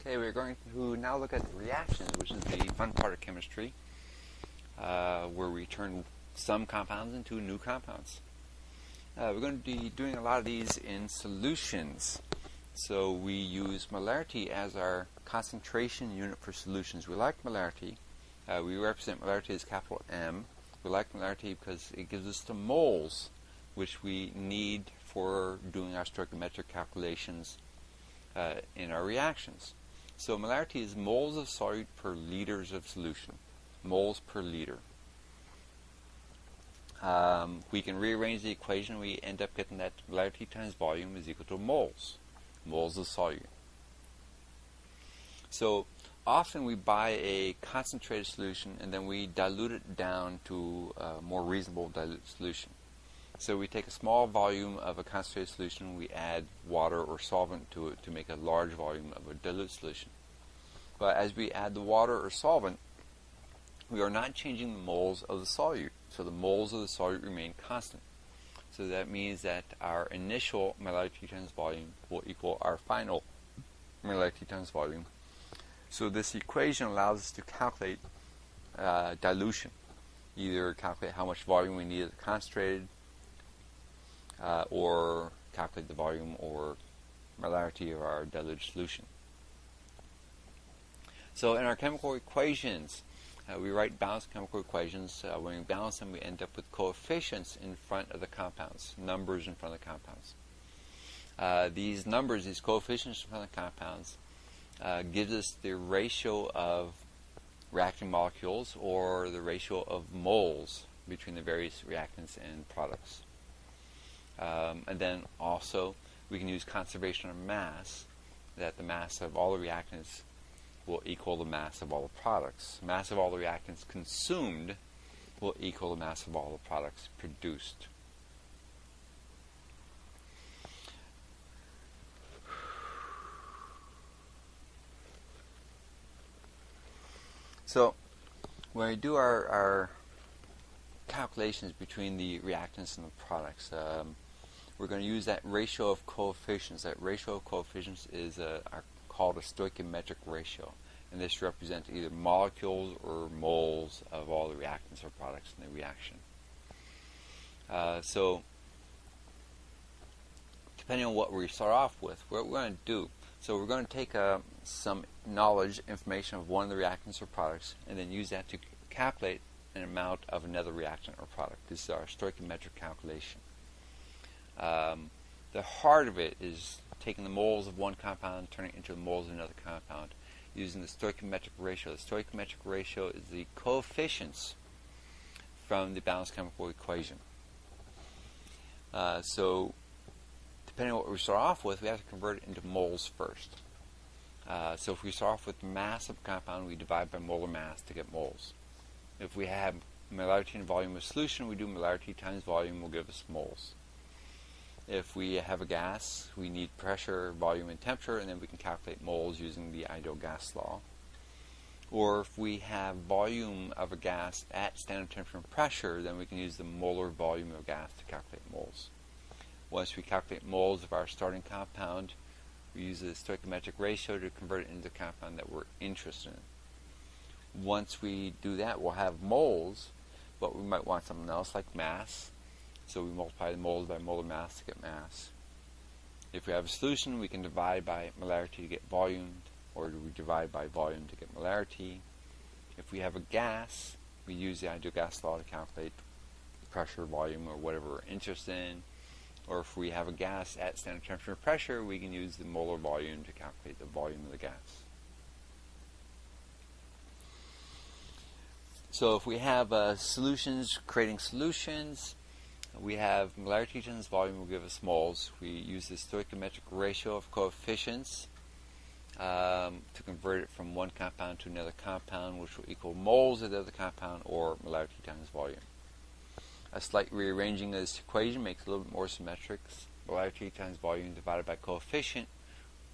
Okay, we're going to now look at reactions, which is the fun part of chemistry, where we turn some compounds into new compounds. We're going to be doing a lot of these in solutions. So we use molarity as our concentration unit for solutions. We like molarity. We represent molarity as capital M. We like molarity because it gives us the moles, which we need for doing our stoichiometric calculations in our reactions. So molarity is moles of solute per liters of solution. Moles per liter. We can rearrange the equation. We end up getting that molarity times volume is equal to moles. Moles of solute. So often we buy a concentrated solution and then we dilute it down to a more reasonable dilute solution. So we take a small volume of a concentrated solution, we add water or solvent to it to make a large volume of a dilute solution. But as we add the water or solvent, we are not changing the moles of the solute. So the moles of the solute remain constant. So that means that our initial molarity times volume will equal our final molarity times volume. So this equation allows us to calculate dilution. Either calculate how much volume we need of the concentrated, or calculate the volume or molarity of our diluted solution. So in our chemical equations, we write balanced chemical equations. When we balance them, we end up with coefficients in front of the compounds, numbers in front of the compounds. These numbers, these coefficients in front of the compounds, gives us the ratio of reacting molecules or the ratio of moles between the various reactants and products. And then also we can use conservation of mass, that the mass of all the reactants will equal the mass of all the products. Mass of all the reactants consumed will equal the mass of all the products produced. So when we do our calculations between the reactants and the products, we're going to use that ratio of coefficients. That ratio of coefficients is called a stoichiometric ratio, and this represents either molecules or moles of all the reactants or products in the reaction. So depending on what we start off with, what we're going to do, so we're going to take some knowledge, information of one of the reactants or products, and then use that to calculate an amount of another reactant or product. This is our stoichiometric calculation. The heart of it is taking the moles of one compound, turning it into the moles of another compound, using the stoichiometric ratio. The stoichiometric ratio is the coefficients from the balanced chemical equation. So depending on what we start off with, we have to convert it into moles first. So if we start off with the mass of a compound, we divide by molar mass to get moles. If we have molarity and volume of solution, we do molarity times volume will give us moles. If we have a gas, we need pressure, volume, and temperature, and then we can calculate moles using the ideal gas law. Or if we have volume of a gas at standard temperature and pressure, then we can use the molar volume of gas to calculate moles. Once we calculate moles of our starting compound, we use the stoichiometric ratio to convert it into the compound that we're interested in. Once we do that, we'll have moles, but we might want something else like mass. So we multiply the moles by molar mass to get mass. If we have a solution, we can divide by molarity to get volume, or we divide by volume to get molarity. If we have a gas, we use the ideal gas law to calculate pressure, volume, or whatever we're interested in. Or if we have a gas at standard temperature and pressure, we can use the molar volume to calculate the volume of the gas. So if we have solutions creating solutions, we have molarity times volume will give us moles. We use the stoichiometric ratio of coefficients to convert it from one compound to another compound, which will equal moles of the other compound or molarity times volume. A slight rearranging of this equation makes it a little bit more symmetric. Molarity times volume divided by coefficient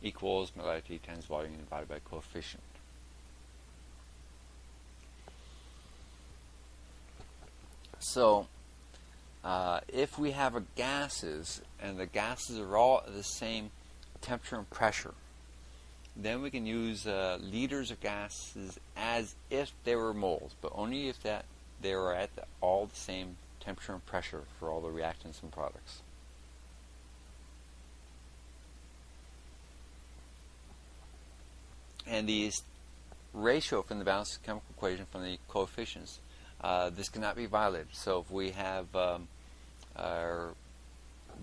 equals molarity times volume divided by coefficient. So if we have gases, and the gases are all at the same temperature and pressure, then we can use liters of gases as if they were moles, but only if they are at all the same temperature and pressure for all the reactants and products. And the ratio from the balanced chemical equation from the coefficients, this cannot be violated. So if we have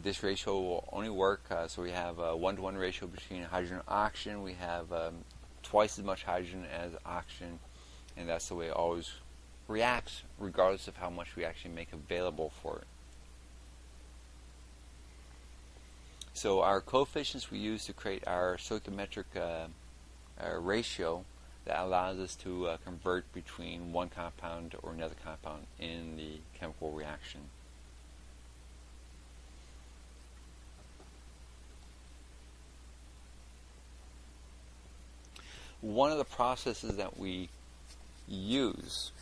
this ratio will only work, so we have a 1-to-1 ratio between hydrogen and oxygen. We have twice as much hydrogen as oxygen, and that's the way it always reacts, regardless of how much we actually make available for it. So our coefficients we use to create our stoichiometric ratio that allows us to convert between one compound or another compound in the chemical reaction. One of the processes that we use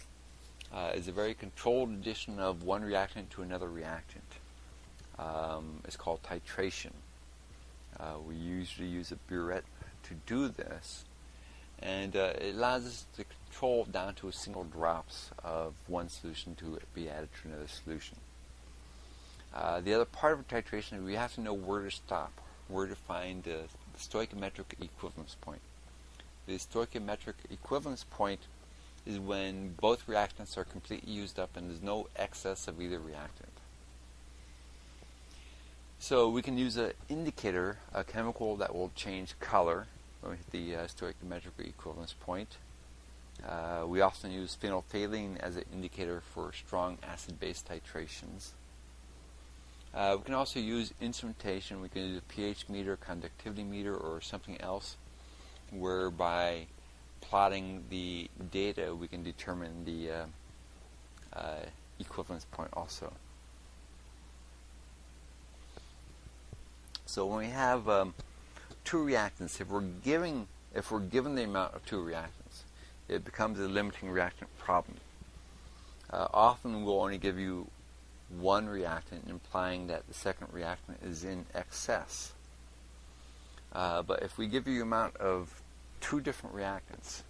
is a very controlled addition of one reactant to another reactant. It's called titration. We usually use a burette to do this, and it allows us to control down to a single drops of one solution to be added to another solution. The other part of titration is we have to know where to stop, where to find the stoichiometric equivalence point. The stoichiometric equivalence point is when both reactants are completely used up and there's no excess of either reactant. So we can use an indicator, a chemical that will change color when we hit the stoichiometric equivalence point. We often use phenolphthalein as an indicator for strong acid-base titrations. We can also use instrumentation. We can use a pH meter, conductivity meter, or something else, whereby plotting the data we can determine the equivalence point also. So when we have two reactants, if we're given the amount of two reactants, it becomes a limiting reactant problem. Often we'll only give you one reactant, implying that the second reactant is in excess. But if we give you the amount of two different reactants,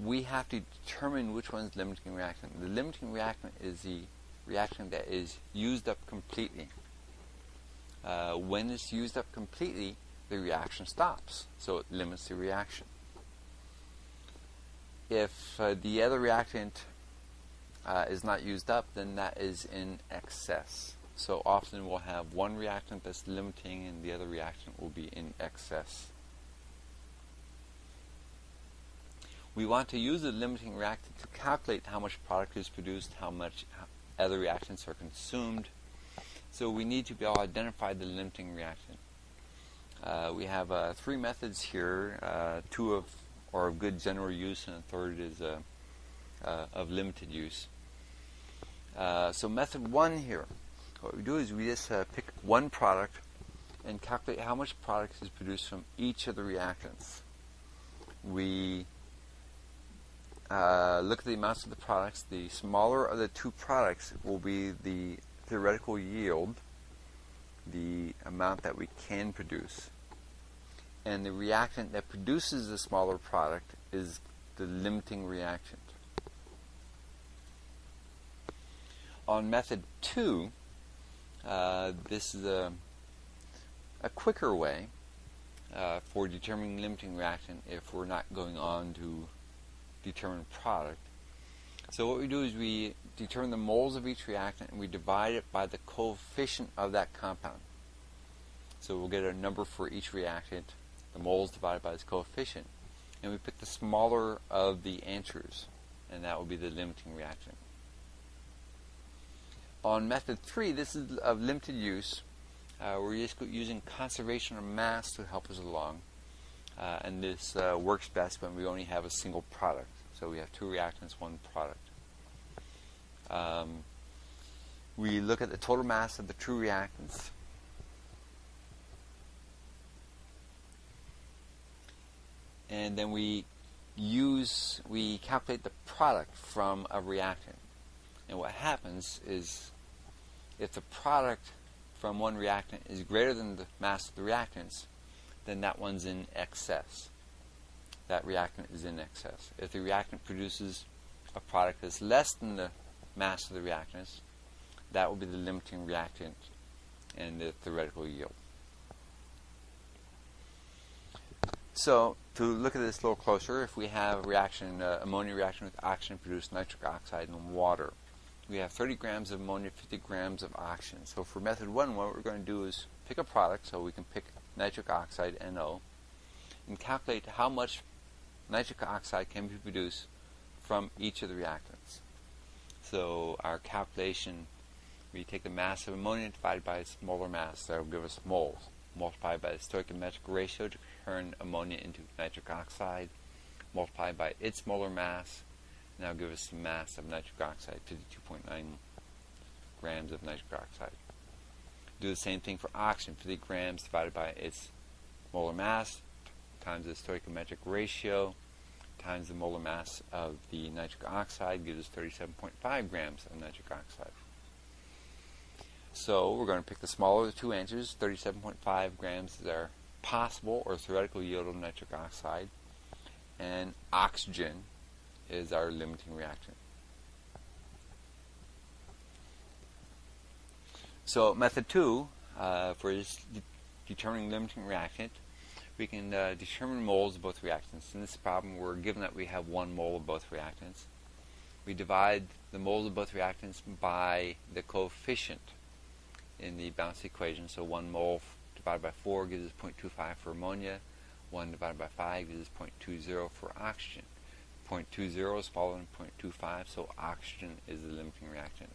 we have to determine which one's limiting reactant. The limiting reactant is the reactant that is used up completely. When it's used up completely, the reaction stops, so it limits the reaction. If the other reactant is not used up, then that is in excess. So often we'll have one reactant that's limiting and the other reactant will be in excess. We want to use the limiting reactant to calculate how much product is produced, how much other reactants are consumed. So we need to be able to identify the limiting reactant. We have three methods here. Two are of good general use, and a third is of limited use. So method one here, what we do is we just pick one product and calculate how much product is produced from each of the reactants. We look at the amounts of the products. The smaller of the two products will be the theoretical yield, the amount that we can produce. And the reactant that produces the smaller product is the limiting reactant. On method 2, this is a quicker way for determining limiting reactant if we're not going on to determine product. So what we do is we determine the moles of each reactant and we divide it by the coefficient of that compound. So we'll get a number for each reactant, the moles divided by its coefficient, and we pick the smaller of the answers, and that will be the limiting reactant. On method 3, this is of limited use. We're just using conservation of mass to help us along, and this works best when we only have a single product. So we have two reactants, one product. We look at the total mass of the two reactants. And then we calculate the product from a reactant. And what happens is if the product from one reactant is greater than the mass of the reactants, then that one's in excess. That reactant is in excess. If the reactant produces a product that's less than the mass of the reactants, that will be the limiting reactant and the theoretical yield. So, to look at this a little closer, if we have a reaction, ammonia reaction with oxygen produce nitric oxide and water, we have 30 grams of ammonia, 50 grams of oxygen. So for method 1, what we're going to do is pick a product, so we can pick nitric oxide, NO, and calculate how much nitric oxide can be produced from each of the reactants. So our calculation, we take the mass of ammonia divided by its molar mass, that will give us moles, multiplied by the stoichiometric ratio to turn ammonia into nitric oxide, multiplied by its molar mass, and that will give us the mass of nitric oxide, 52.9 grams of nitric oxide. Do the same thing for oxygen, 50 grams divided by its molar mass times the stoichiometric ratio times the molar mass of the nitric oxide gives us 37.5 grams of nitric oxide. So we're going to pick the smaller of the two answers. 37.5 grams is our possible or theoretical yield of nitric oxide, and oxygen is our limiting reactant. So method 2, for determining limiting reactant, we can determine moles of both reactants. In this problem, we're given that we have 1 mole of both reactants. We divide the moles of both reactants by the coefficient in the balanced equation. So 1 mole divided by 4 gives us 0.25 for ammonia. 1 divided by 5 gives us 0.20 for oxygen. 0.20 is smaller than 0.25, so oxygen is the limiting reactant.